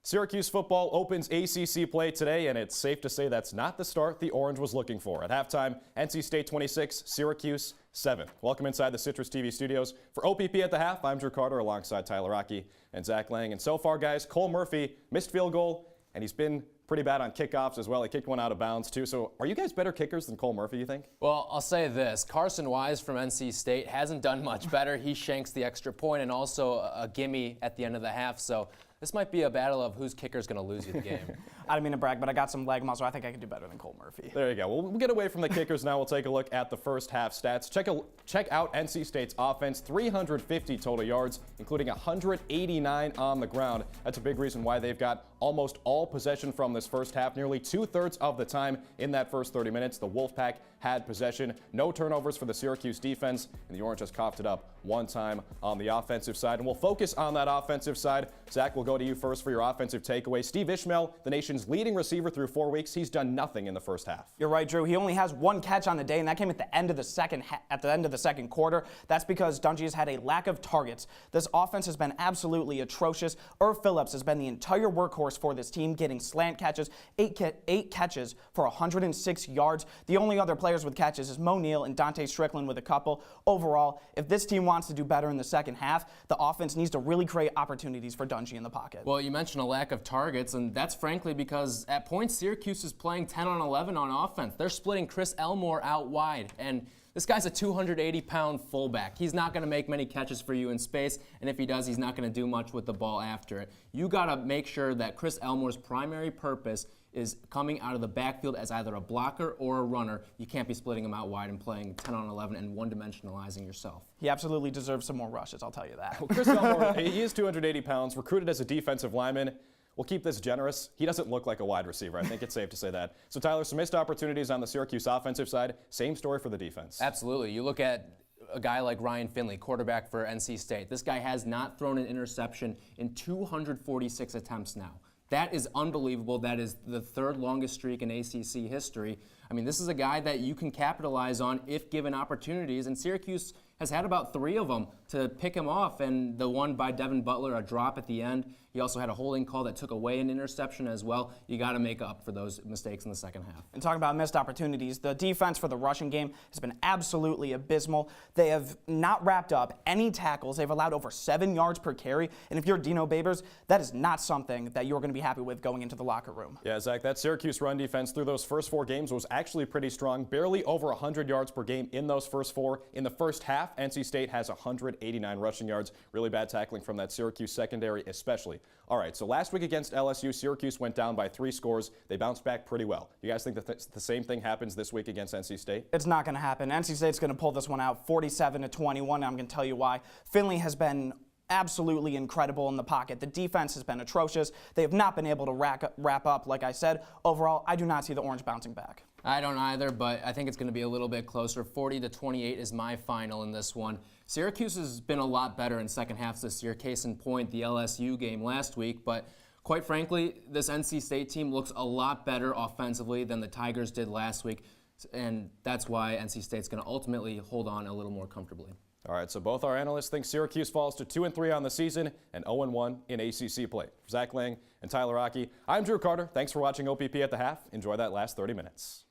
Syracuse football opens ACC play today, and it's safe to say that's not the start the Orange was looking for. At halftime, NC State 26, Syracuse 7. Welcome inside the CitrusTV studios. For OPP at the half, I'm Drew Carter alongside Tyler Rocky and Zach Lang. And so far, guys, Cole Murphy missed field goal, and he's been pretty bad on kickoffs as well. He kicked one out of bounds, too. So are you guys better kickers than Cole Murphy, you think? Well, I'll say this. Carson Wise from NC State hasn't done much better. He shanks the extra point and also a gimme at the end of the half. So this might be a battle of whose kicker's going to lose you the game. I don't mean to brag, but I got some leg muscle. I think I can do better than Cole Murphy. There you go. Well, we'll get away from the kickers now. We'll take a look at the first half stats. Check out NC State's offense. 350 total yards, including 189 on the ground. That's a big reason why they've got almost all possession from this first half. Nearly 2/3 of the time in that first 30 minutes, the Wolfpack had possession. No turnovers for the Syracuse defense, and the Orange just coughed it up one time on the offensive side. And we'll focus on that offensive side. Zach, we'll go to you first for your offensive takeaway. Steve Ishmael, the nation's leading receiver through 4 weeks, he's done nothing in the first half. You're right, Drew. He only has one catch on the day, and that came at the end of the second quarter. That's because Dungey has had a lack of targets. This offense has been absolutely atrocious. Irv Phillips has been the entire workhorse for this team, getting slant catches, eight catches for 106 yards. The only other players with catches is Mo Neal and Dante Strickland with a couple. Overall, if this team wants to do better in the second half, the offense needs to really create opportunities for Dungey in the pocket. Well, you mentioned a lack of targets, and that's frankly because at points Syracuse is playing 10 on 11 on offense. They're splitting Chris Elmore out wide, and this guy's a 280-pound fullback. He's not going to make many catches for you in space, and if he does, he's not going to do much with the ball after it. You got to make sure that Chris Elmore's primary purpose is coming out of the backfield as either a blocker or a runner. You can't be splitting him out wide and playing 10 on 11 and one-dimensionalizing yourself. He absolutely deserves some more rushes, I'll tell you that. Well, Chris Elmore, he is 280 pounds, recruited as a defensive lineman. We'll keep this generous. He doesn't look like a wide receiver. I think it's safe to say that. So, Tyler, some missed opportunities on the Syracuse offensive side. Same story for the defense. Absolutely. You look at a guy like Ryan Finley, quarterback for NC State. This guy has not thrown an interception in 246 attempts now. That is unbelievable. That is the third longest streak in ACC history. I mean, this is a guy that you can capitalize on if given opportunities, and Syracuse has had about 3 of them to pick him off, and the one by Devin Butler, a drop at the end. He also had a holding call that took away an interception as well. You got to make up for those mistakes in the second half. And talking about missed opportunities, the defense for the rushing game has been absolutely abysmal. They have not wrapped up any tackles. They've allowed over 7 yards per carry, and if you're Dino Babers, that is not something that you're going to be happy with going into the locker room. Yeah, Zach, that Syracuse run defense through those first 4 games was actually pretty strong, barely over 100 yards per game in those first 4. In the first half, NC State has 189 rushing yards. Really bad tackling from that Syracuse secondary especially. All right, so last week against LSU, Syracuse went down by 3 scores. They bounced back pretty well. You guys think that the same thing happens this week against NC State? It's not going to happen. NC State's going to pull this one out 47-21. I'm going to tell you why. Finley has been absolutely incredible in the pocket. The defense has been atrocious. They have not been able to wrap up, like I said. Overall, I do not see the Orange bouncing back. I don't either, but I think it's going to be a little bit closer. 40-28 is my final in this one. Syracuse has been a lot better in second halves this year. Case in point, the LSU game last week. But quite frankly, this NC State team looks a lot better offensively than the Tigers did last week. And that's why NC State's going to ultimately hold on a little more comfortably. All right, so both our analysts think Syracuse falls to 2-3 on the season and 0-1 in ACC play. For Zach Lang and Tyler Rocky, I'm Drew Carter. Thanks for watching OPP at the half. Enjoy that last 30 minutes.